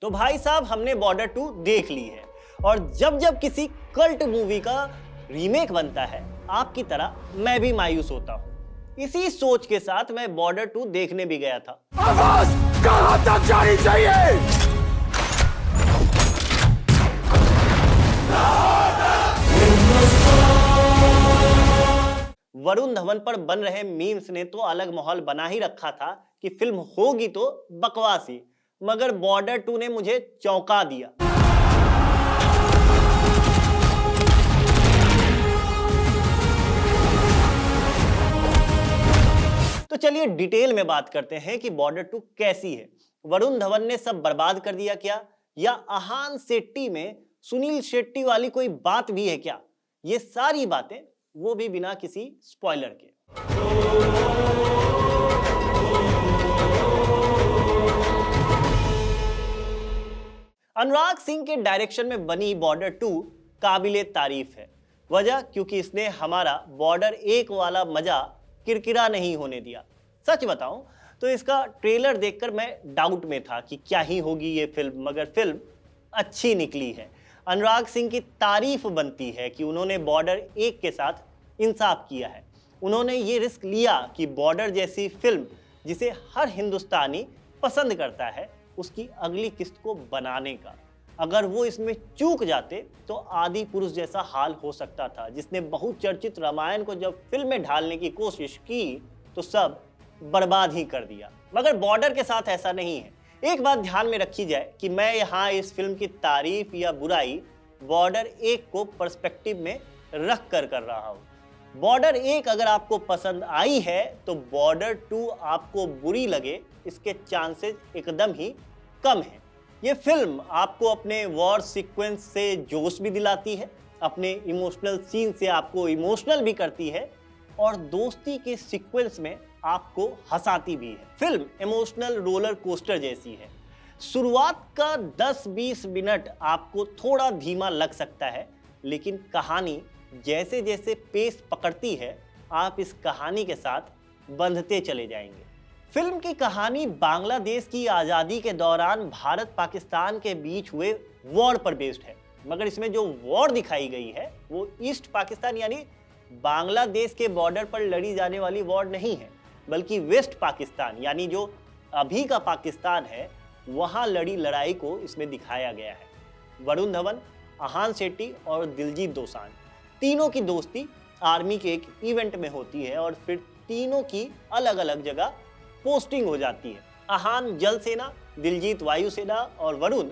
तो भाई साहब हमने बॉर्डर 2 देख ली है और जब जब किसी कल्ट मूवी का रीमेक बनता है आपकी तरह मैं भी मायूस होता हूँ। इसी सोच के साथ मैं बॉर्डर 2 देखने भी गया था। आवाज कहां तक जानी चाहिए? वरुण धवन पर बन रहे मीम्स ने तो अलग माहौल बना ही रखा था कि फिल्म होगी तो बकवास ही, मगर बॉर्डर 2 ने मुझे चौंका दिया। तो चलिए डिटेल में बात करते हैं कि बॉर्डर 2 कैसी है। वरुण धवन ने सब बर्बाद कर दिया क्या, या आहान शेट्टी में सुनील शेट्टी वाली कोई बात भी है क्या? ये सारी बातें, वो भी बिना किसी स्पॉइलर के। अनुराग सिंह के डायरेक्शन में बनी बॉर्डर 2 काबिले तारीफ है। वजह क्योंकि इसने हमारा बॉर्डर 1 वाला मजा किरकिरा नहीं होने दिया। सच बताऊं तो इसका ट्रेलर देखकर मैं डाउट में था कि क्या ही होगी ये फिल्म, मगर फिल्म अच्छी निकली है। अनुराग सिंह की तारीफ बनती है कि उन्होंने बॉर्डर 1 के साथ इंसाफ किया है। उन्होंने ये रिस्क लिया कि बॉर्डर जैसी फिल्म जिसे हर हिंदुस्तानी पसंद करता है उसकी अगली किस्त को बनाने का। अगर वो इसमें चूक जाते तो आदि पुरुष जैसा हाल हो सकता था, जिसने बहुचर्चित रामायण को जब फिल्म में ढालने की कोशिश की तो सब बर्बाद ही कर दिया। मगर बॉर्डर के साथ ऐसा नहीं है। एक बात ध्यान में रखी जाए कि मैं यहाँ इस फिल्म की तारीफ या बुराई बॉर्डर 1 को पर्सपेक्टिव में रख कर रहा हूँ। बॉर्डर 1 अगर आपको पसंद आई है तो बॉर्डर 2 आपको बुरी लगे इसके चांसेस एकदम ही कम है। ये फिल्म आपको अपने वॉर सीक्वेंस से जोश भी दिलाती है, अपने इमोशनल सीन से आपको इमोशनल भी करती है और दोस्ती के सीक्वेंस में आपको हंसाती भी है। फिल्म इमोशनल रोलर कोस्टर जैसी है। शुरुआत का 10-20 मिनट आपको थोड़ा धीमा लग सकता है, लेकिन कहानी जैसे जैसे पेस पकड़ती है आप इस कहानी के साथ बंधते चले जाएंगे। फिल्म की कहानी बांग्लादेश की आज़ादी के दौरान भारत पाकिस्तान के बीच हुए वॉर पर बेस्ड है, मगर इसमें जो वॉर दिखाई गई है वो ईस्ट पाकिस्तान यानी बांग्लादेश के बॉर्डर पर लड़ी जाने वाली वॉर नहीं है, बल्कि वेस्ट पाकिस्तान यानी जो अभी का पाकिस्तान है वहाँ लड़ी लड़ाई को इसमें दिखाया गया है। वरुण धवन, आहान शेट्टी और दिलजीत दोसांझ तीनों की दोस्ती आर्मी के एक इवेंट में होती है और फिर तीनों की अलग अलग जगह पोस्टिंग हो जाती है। आहान जल सेना, दिलजीत वायु सेना और वरुण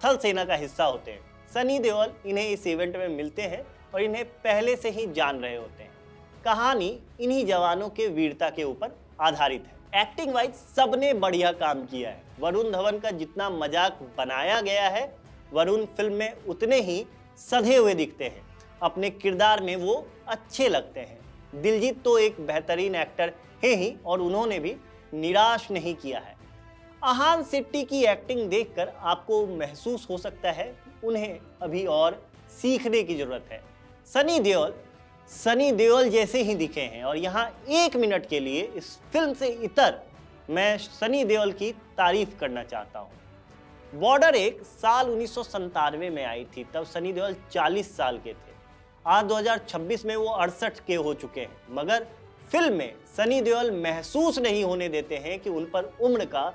थल सेना का हिस्सा होते हैं। सनी देओल इन्हें इस इवेंट में मिलते हैं और इन्हें पहले से ही जान रहे होते हैं। कहानी इन्हीं जवानों के वीरता के ऊपर आधारित है। एक्टिंग वाइज सबने बढ़िया काम किया है। वरुण धवन का जितना मजाक बनाया गया है वरुण फिल्म में उतने ही सधे हुए दिखते हैं। अपने किरदार में वो अच्छे लगते हैं। दिलजीत तो एक बेहतरीन एक्टर है ही और उन्होंने भी निराश नहीं किया है। आहान शेट्टी की एक्टिंग देखकर आपको महसूस हो सकता है उन्हें अभी और सीखने की जरूरत है। सनी देओल जैसे ही दिखे हैं और यहाँ 1 मिनट के लिए इस फिल्म से इतर मैं सनी देओल की तारीफ करना चाहता हूँ। बॉर्डर 1 साल 1997 में आई थी, तब सनी देओल 40 साल के थे। आज 2026 में वो 68 के हो चुके हैं, मगर फिल्म में सनी देओल महसूस नहीं होने देते हैं कि उन पर उम्र का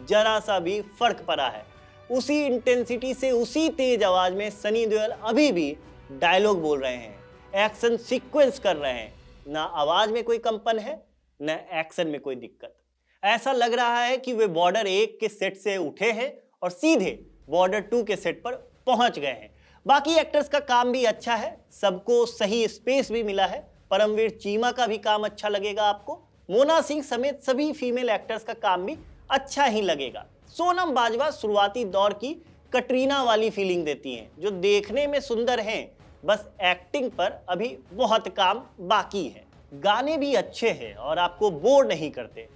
जरा सा भी फर्क पड़ा है। उसी इंटेंसिटी से उसी तेज आवाज में सनी देओल अभी भी डायलॉग बोल रहे हैं, एक्शन सीक्वेंस कर रहे हैं। ना आवाज में कोई कंपन है, ना एक्शन में कोई दिक्कत। ऐसा लग रहा है कि वे बॉर्डर 1 के सेट से उठे हैं और सीधे बॉर्डर 2 के सेट पर पहुंच गए हैं। बाकी एक्टर्स का काम भी अच्छा है, सबको सही स्पेस भी मिला है। परमवीर चीमा का भी काम अच्छा लगेगा आपको। मोना सिंह समेत सभी फीमेल एक्टर्स का काम भी अच्छा ही लगेगा। सोनम बाजवा शुरुआती दौर की कटरीना वाली फीलिंग देती हैं, जो देखने में सुंदर हैं, बस एक्टिंग पर अभी बहुत काम बाकी है। गाने भी अच्छे हैं और आपको बोर नहीं करते।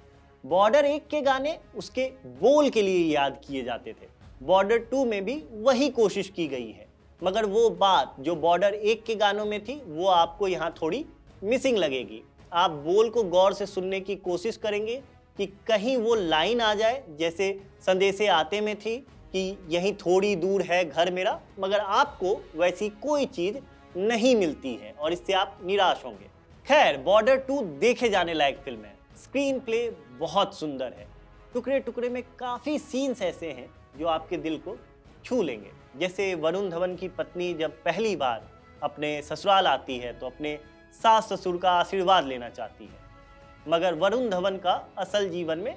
बॉर्डर 1 के गाने उसके बोल के लिए याद किए जाते थे। बॉर्डर 2 में भी वही कोशिश की गई है, मगर वो बात जो बॉर्डर 1 के गानों में थी वो आपको यहाँ थोड़ी मिसिंग लगेगी। आप बोल को गौर से सुनने की कोशिश करेंगे कि कहीं वो लाइन आ जाए जैसे संदेशे आते में थी, कि यहीं थोड़ी दूर है घर मेरा, मगर आपको वैसी कोई चीज नहीं मिलती है और इससे आप निराश होंगे। खैर, बॉर्डर 2 देखे जाने लायक फिल्म है। स्क्रीन प्ले बहुत सुंदर है। टुकड़े टुकड़े में काफी सीन्स ऐसे हैं जो आपके दिल को छू लेंगे। जैसे वरुण धवन की पत्नी जब पहली बार अपने ससुराल आती है तो अपने सास ससुर का आशीर्वाद लेना चाहती है, मगर वरुण धवन का असल जीवन में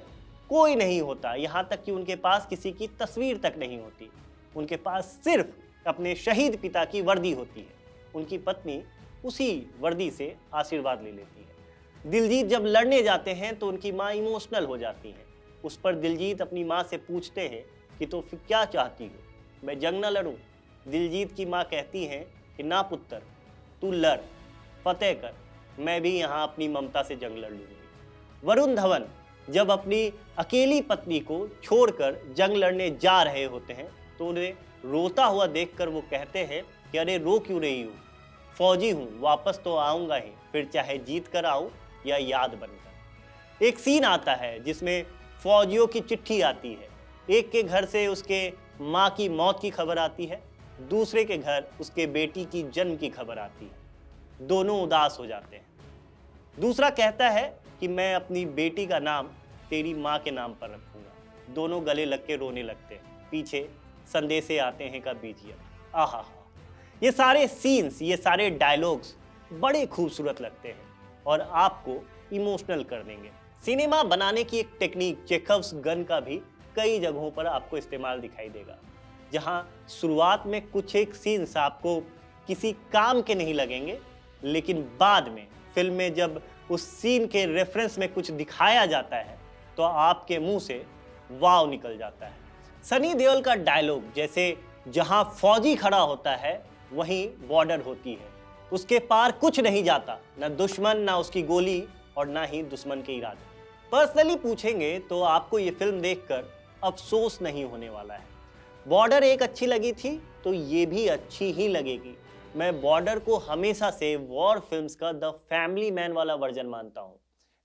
कोई नहीं होता। यहाँ तक कि उनके पास किसी की तस्वीर तक नहीं होती। उनके पास सिर्फ अपने शहीद पिता की वर्दी होती है। उनकी पत्नी उसी वर्दी से आशीर्वाद ले लेती है। दिलजीत जब लड़ने जाते हैं तो उनकी माँ इमोशनल हो जाती हैं। उस पर दिलजीत अपनी माँ से पूछते हैं कि तो फिर क्या चाहती हो, मैं जंग न लड़ूं? दिलजीत की माँ कहती हैं कि ना पुत्र, तू लड़, फतेह कर, मैं भी यहाँ अपनी ममता से जंग लड़ लूंगी। वरुण धवन जब अपनी अकेली पत्नी को छोड़कर जंग लड़ने जा रहे होते हैं तो उन्हें रोता हुआ देखकर वो कहते हैं कि अरे रो क्यों रही हूँ, फौजी हूँ, वापस तो आऊँगा ही, फिर चाहे जीत कर आऊँ या याद बनकर। एक सीन आता है जिसमें फौजियों की चिट्ठी आती है। एक के घर से उसके माँ की मौत की खबर आती है, दूसरे के घर उसके बेटी की जन्म की खबर आती है। दोनों उदास हो जाते हैं। दूसरा कहता है कि मैं अपनी बेटी का नाम तेरी माँ के नाम पर रखूंगा। दोनों गले लग के रोने लगते हैं। पीछे संदेशे आते हैं का बीजीएम। आहा, ये सारे सीन्स, ये सारे डायलॉग्स बड़े खूबसूरत लगते हैं और आपको इमोशनल कर देंगे। सिनेमा बनाने की एक टेक्निक चेखव्स गन का भी कई जगहों पर आपको इस्तेमाल दिखाई देगा, जहां शुरुआत में कुछ एक सीन्स आपको किसी काम के नहीं लगेंगे, लेकिन बाद में फिल्म में जब उस सीन के रेफरेंस में कुछ दिखाया जाता है तो आपके मुंह से वाव निकल जाता है। सनी देओल का डायलॉग जैसे जहां फौजी खड़ा होता है वहीं बॉर्डर होती है, उसके पार कुछ नहीं जाता, न दुश्मन, ना उसकी गोली और ना ही दुश्मन के इरादे। पर्सनली पूछेंगे तो आपको ये फिल्म देखकर अफसोस नहीं होने वाला है। बॉर्डर एक अच्छी लगी थी तो ये भी अच्छी ही लगेगी। मैं बॉर्डर को हमेशा से वॉर फिल्म्स का द फैमिली मैन वाला वर्जन मानता हूँ,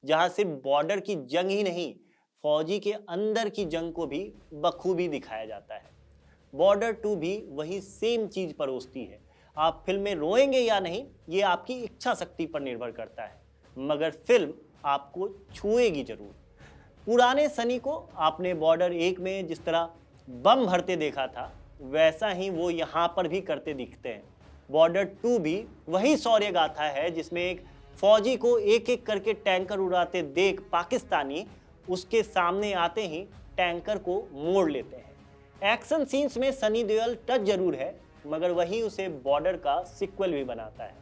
जहाँ सिर्फ बॉर्डर की जंग ही नहीं, फौजी के अंदर की जंग को भी बखूबी दिखाया जाता है। बॉर्डर 2 भी वही सेम चीज परोसती है। आप फिल्म में रोएंगे या नहीं ये आपकी इच्छा शक्ति पर निर्भर करता है, मगर फिल्म आपको छुएगी जरूर। पुराने सनी को आपने बॉर्डर 1 में जिस तरह बम भरते देखा था वैसा ही वो यहाँ पर भी करते दिखते हैं। बॉर्डर 2 भी वही शौर्य गाथा है जिसमें एक फौजी को एक एक करके टैंकर उड़ाते देख पाकिस्तानी उसके सामने आते ही टैंकर को मोड़ लेते हैं। एक्शन सीन्स में सनी देओल टच जरूर है, मगर वही उसे बॉर्डर का सीक्वल भी बनाता है।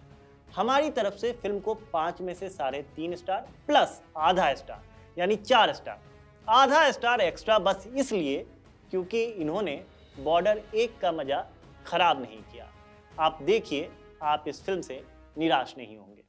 हमारी तरफ से फिल्म को 5 में से 3.5 स्टार प्लस आधा स्टार यानी 4 स्टार। आधा स्टार एक्स्ट्रा बस इसलिए क्योंकि इन्होंने बॉर्डर 1 का मजा खराब नहीं किया। आप देखिए, आप इस फिल्म से निराश नहीं होंगे।